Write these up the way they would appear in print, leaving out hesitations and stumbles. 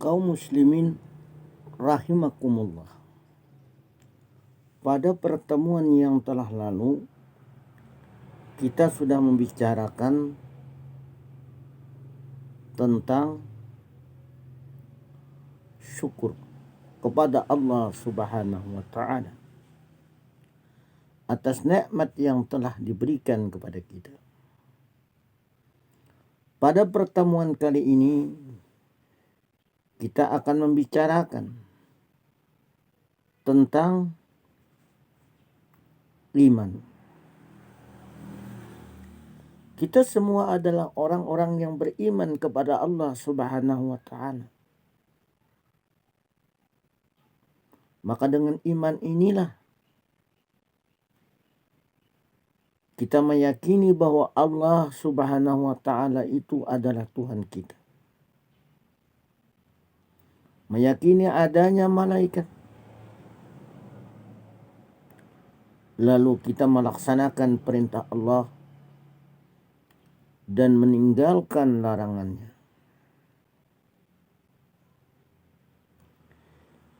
Kaum muslimin rahimakumullah. Pada pertemuan yang telah lalu kita sudah membicarakan tentang syukur kepada Allah Subhanahu wa taala atas nikmat yang telah diberikan kepada kita. Pada pertemuan kali ini kita akan membicarakan tentang iman. Kita semua adalah orang-orang yang beriman kepada Allah Subhanahu wa taala. Maka dengan iman inilah kita meyakini bahwa Allah Subhanahu wa taala itu adalah Tuhan kita. Meyakini adanya malaikat. Lalu kita melaksanakan perintah Allah dan meninggalkan larangannya.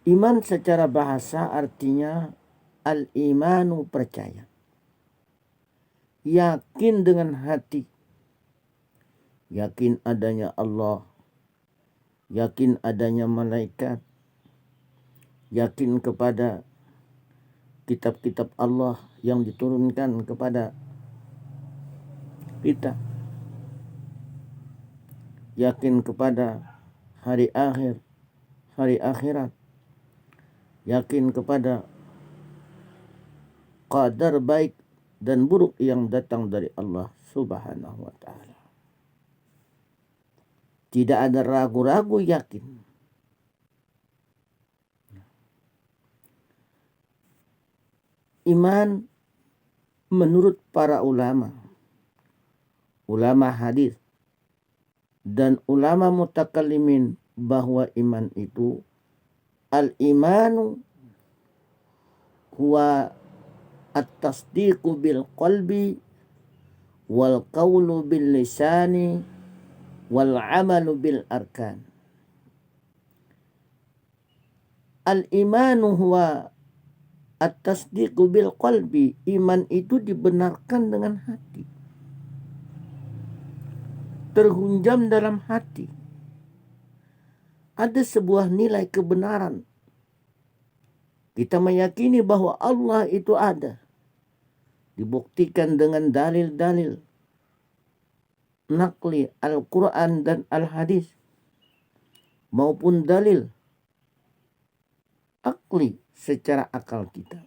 Iman secara bahasa artinya al-imanu, percaya. Yakin dengan hati. Yakin adanya Allah. Yakin adanya malaikat. Yakin kepada kitab-kitab Allah yang diturunkan kepada kita. Yakin kepada hari akhir, hari akhirat. Yakin kepada qadar baik dan buruk yang datang dari Allah Subhanahu wa taala. Tidak ada ragu-ragu, yakin. Iman menurut para ulama hadis dan ulama mutakallimin bahwa iman itu al-imanu huwa at-tasdiqu bil qalbi wal qawlu bil lisani wal amalu bil arkan. Al-imanu huwa at-tasdiqu bil qalbi. Iman itu dibenarkan dengan hati. Terhunjam dalam hati. Ada sebuah nilai kebenaran. Kita meyakini bahwa Allah itu ada. Dibuktikan dengan dalil-dalil nakli Al-Quran dan Al-Hadis. Maupun dalil akli secara akal kita.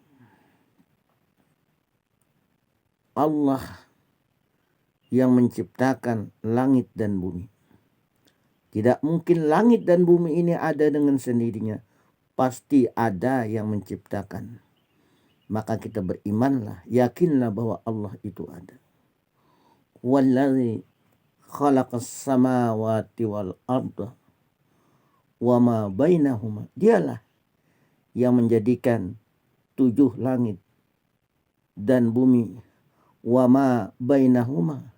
Allah yang menciptakan langit dan bumi. Tidak mungkin langit dan bumi ini ada dengan sendirinya. Pasti ada yang menciptakan. Maka kita berimanlah, yakinlah bahwa Allah itu ada. Wallazi khalaqas samawati wal arda wa ma bainahuma. Dialah yang menjadikan 7 langit dan bumi, wa ma bainahuma,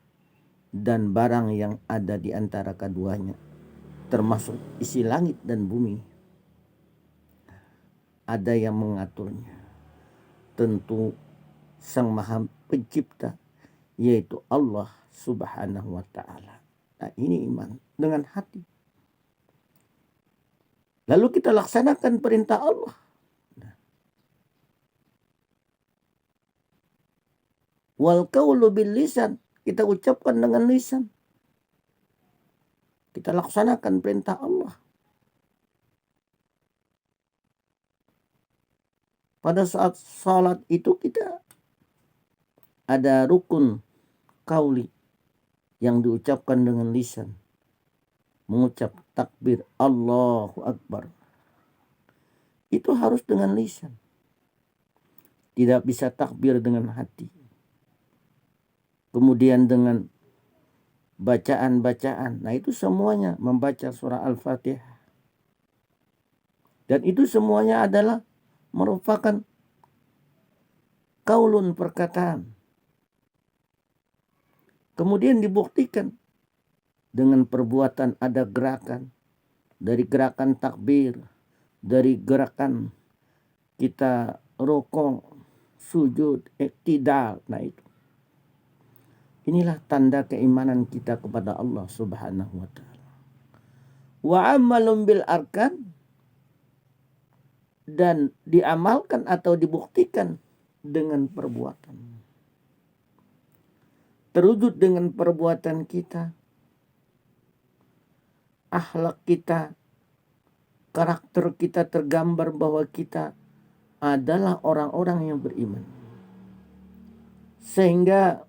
dan barang yang ada di antara keduanya, termasuk isi langit dan bumi. Ada yang mengaturnya. Tentu Sang Maha Pencipta, yaitu Allah Subhanahu wa taala. Nah, ini iman dengan hati. Lalu kita laksanakan perintah Allah. Wal qawlu bil lisan, kita ucapkan dengan lisan. Kita laksanakan perintah Allah. Pada saat salat itu kita ada rukun qauli yang diucapkan dengan lisan. Mengucap takbir Allahu Akbar. Itu harus dengan lisan. Tidak bisa takbir dengan hati. Kemudian dengan bacaan-bacaan. Nah, itu semuanya membaca surah Al-Fatihah. Dan itu semuanya adalah merupakan qaulun, perkataan. Kemudian dibuktikan dengan perbuatan, ada gerakan, dari gerakan takbir, dari gerakan kita rukuk, sujud, iktidal. Nah itu. Inilah tanda keimanan kita kepada Allah Subhanahu wa taala. Wa amalun bil arkan, dan diamalkan atau dibuktikan dengan perbuatan. Terwujud dengan perbuatan kita, akhlak kita, karakter kita tergambar bahwa kita adalah orang-orang yang beriman. Sehingga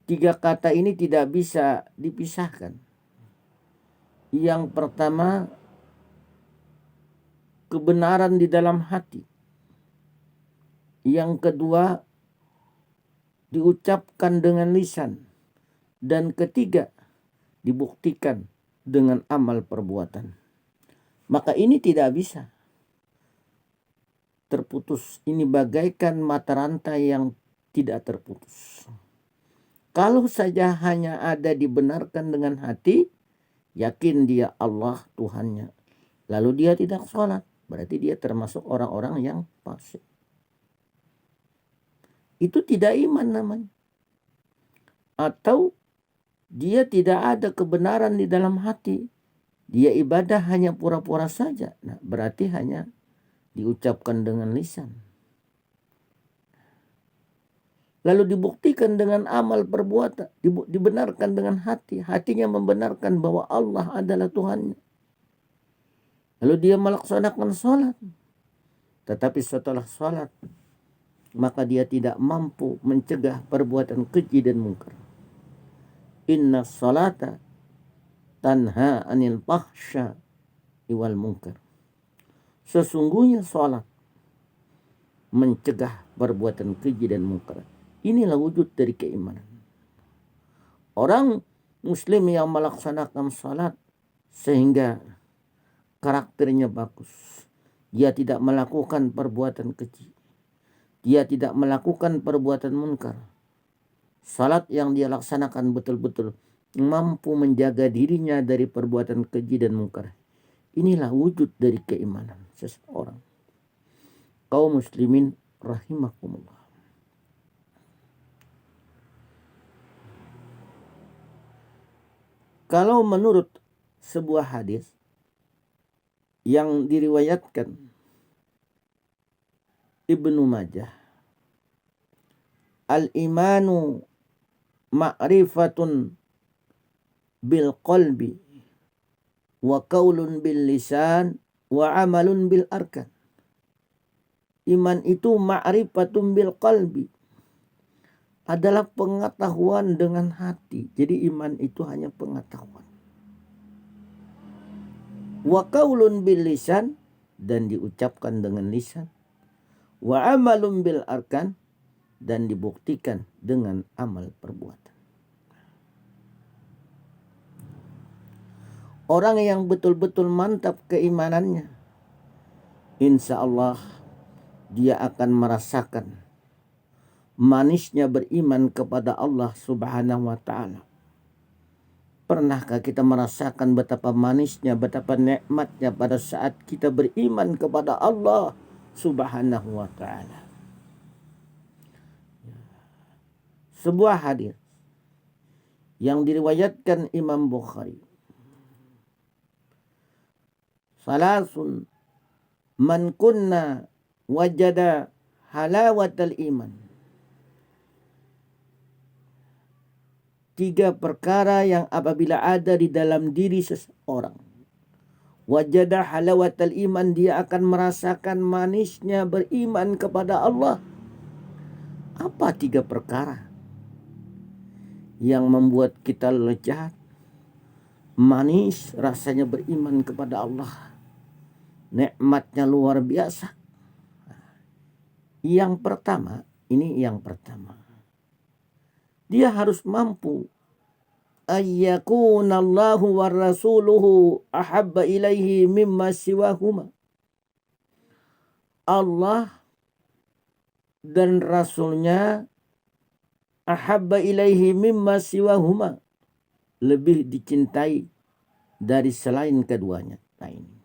tiga kata ini tidak bisa dipisahkan. Yang pertama, kebenaran di dalam hati. Yang kedua, diucapkan dengan lisan. Dan ketiga, dibuktikan dengan amal perbuatan. Maka ini tidak bisa terputus. Ini bagaikan mata rantai yang tidak terputus. Kalau saja hanya ada dibenarkan dengan hati, yakin dia Allah Tuhannya, lalu dia tidak sholat, berarti dia termasuk orang-orang yang fasik. Itu tidak iman namanya. Atau dia tidak ada kebenaran di dalam hati, dia ibadah hanya pura-pura saja. Nah, berarti hanya diucapkan dengan lisan. Lalu dibuktikan dengan amal perbuatan, dibenarkan dengan hati. Hatinya membenarkan bahwa Allah adalah Tuhannya. Lalu dia melaksanakan sholat. Tetapi setelah sholat, maka dia tidak mampu mencegah perbuatan keji dan mungkar. Inna sholata tanha anil fahsya wal munkar. Sesungguhnya sholat mencegah perbuatan keji dan mungkar. Inilah wujud dari keimanan. Orang muslim yang melaksanakan salat sehingga karakternya bagus. Dia tidak melakukan perbuatan keji. Dia tidak melakukan perbuatan munkar. Salat yang dia laksanakan betul-betul mampu menjaga dirinya dari perbuatan keji dan munkar. Inilah wujud dari keimanan seseorang. Kaum muslimin rahimakumullah. Kalau menurut sebuah hadis yang diriwayatkan Ibnu Majah, al-imanu ma'rifatun bil qalbi wa qaulun bil lisan wa amalun bil arkan. Iman itu ma'rifatun bil qalbi, adalah pengetahuan dengan hati. Jadi iman itu hanya pengetahuan. Wa qaulun bil lisan, dan diucapkan dengan lisan. Wa amalun bil arkan, dan dibuktikan dengan amal perbuatan. Orang yang betul-betul mantap keimanannya, insya Allah dia akan merasakan manisnya beriman kepada Allah Subhanahu wa taala. Pernahkah kita merasakan betapa manisnya, betapa nikmatnya pada saat kita beriman kepada Allah Subhanahu wa taala? Sebuah hadis yang diriwayatkan Imam Bukhari. Salasun man kunna wajada halawatal iman. 3 perkara yang apabila ada di dalam diri seseorang, wajada halawatal iman, dia akan merasakan manisnya beriman kepada Allah. Apa 3 perkara yang membuat kita lezat, manis rasanya beriman kepada Allah? Nikmatnya luar biasa. Yang pertama, dia harus mampu ayyakunallahu wa rasuluhu ahabba ilaihi mimma siwahuma. Allah dan Rasulnya ahabba ilaihi mimma siwahuma, lebih dicintai dari selain keduanya. Nah ini.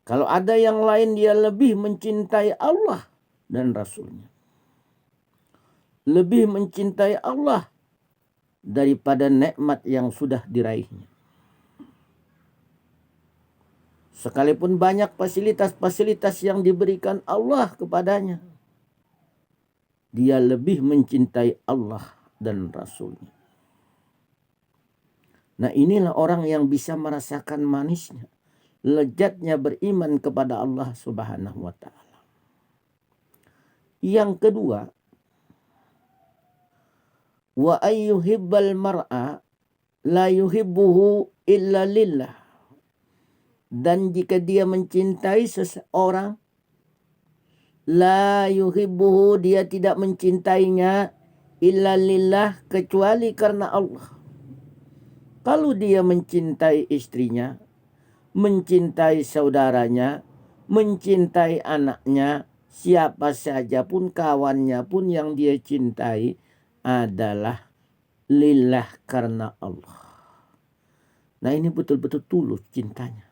Kalau ada yang lain dia lebih mencintai Allah dan Rasulnya. Lebih mencintai Allah daripada nikmat yang sudah diraihnya. Sekalipun banyak fasilitas-fasilitas yang diberikan Allah kepadanya, dia lebih mencintai Allah dan Rasulnya. Nah inilah orang yang bisa merasakan manisnya, lezatnya beriman kepada Allah Subhanahu wa ta'ala. Yang kedua, wa ayyuhibbal mar'a la yuhibbuhu illa lillah. Dan jika dia mencintai seseorang, la yuhibbuhu, dia tidak mencintainya illa lillah, kecuali karena Allah. Kalau dia mencintai istrinya, mencintai saudaranya, mencintai anaknya, siapa saja pun, kawannya pun yang dia cintai adalah lillah, karena Allah. Nah ini betul-betul tulus cintanya,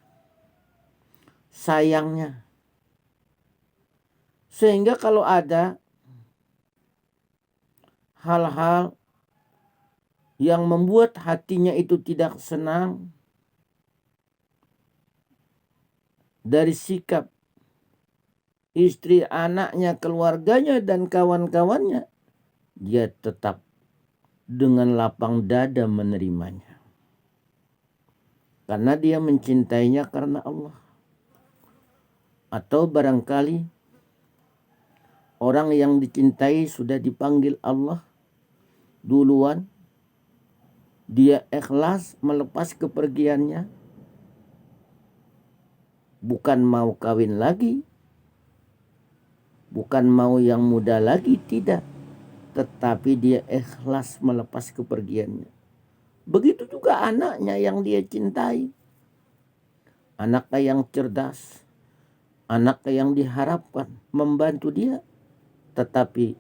sayangnya. Sehingga kalau ada hal-hal yang membuat hatinya itu tidak senang dari sikap istri, anaknya, keluarganya, dan kawan-kawannya, dia tetap dengan lapang dada menerimanya. Karena dia mencintainya karena Allah. Atau barangkali orang yang dicintai sudah dipanggil Allah duluan, dia ikhlas melepas kepergiannya, bukan mau kawin lagi, bukan mau yang muda lagi, tidak, tetapi dia ikhlas melepas kepergiannya. Begitu juga anaknya yang dia cintai, anaknya yang cerdas, anaknya yang diharapkan membantu dia, tetapi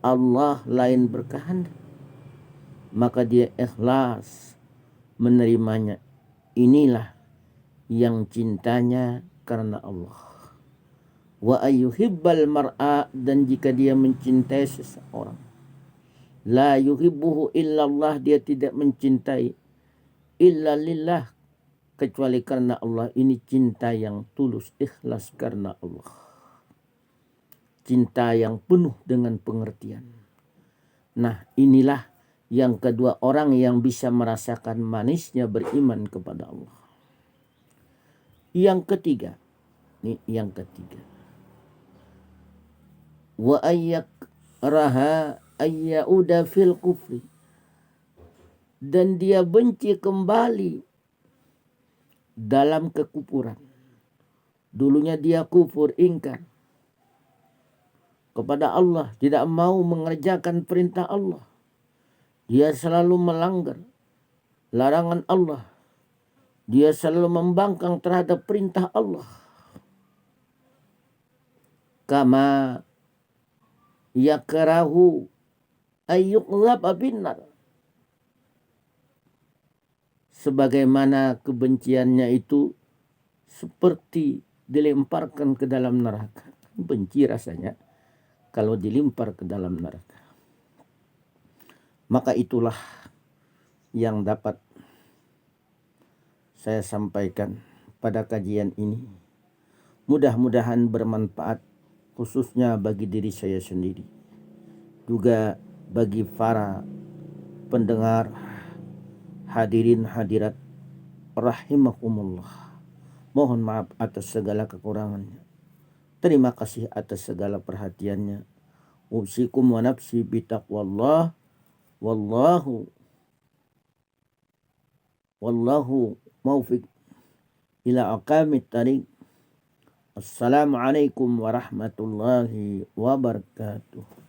Allah lain berkehendak, maka dia ikhlas menerimanya. Inilah yang cintanya karena Allah. Wa ayyuhibbal mar'a, dan jika dia mencintai seseorang, la yuhibbuhu illallah, dia tidak mencintai illa lillah, kecuali karena Allah. Ini cinta yang tulus, ikhlas karena Allah. Cinta yang penuh dengan pengertian. Nah inilah yang kedua orang yang bisa merasakan manisnya beriman kepada Allah. Yang ketiga, yang ketiga, wa ayyakraha ayyauda fil kufri, dan dia benci kembali dalam kekufuran. Dulunya dia kufur, ingkar kepada Allah, tidak mau mengerjakan perintah Allah. Dia selalu melanggar larangan Allah. Dia selalu membangkang terhadap perintah Allah. Kama yakrahu ayyuqdzaba binnar, sebagaimana kebenciannya itu seperti dilemparkan ke dalam neraka. Benci rasanya kalau dilempar ke dalam neraka. Maka itulah yang dapat saya sampaikan pada kajian ini. Mudah-mudahan bermanfaat, khususnya bagi diri saya sendiri, juga bagi para pendengar, hadirin hadirat rahimahumullah. Mohon maaf atas segala kekurangannya. Terima kasih atas segala perhatiannya. Usikum wa nafsi bitaqwallah. Wallahu maufiq ila aqamit tariq. Assalamualaikum warahmatullahi wabarakatuh.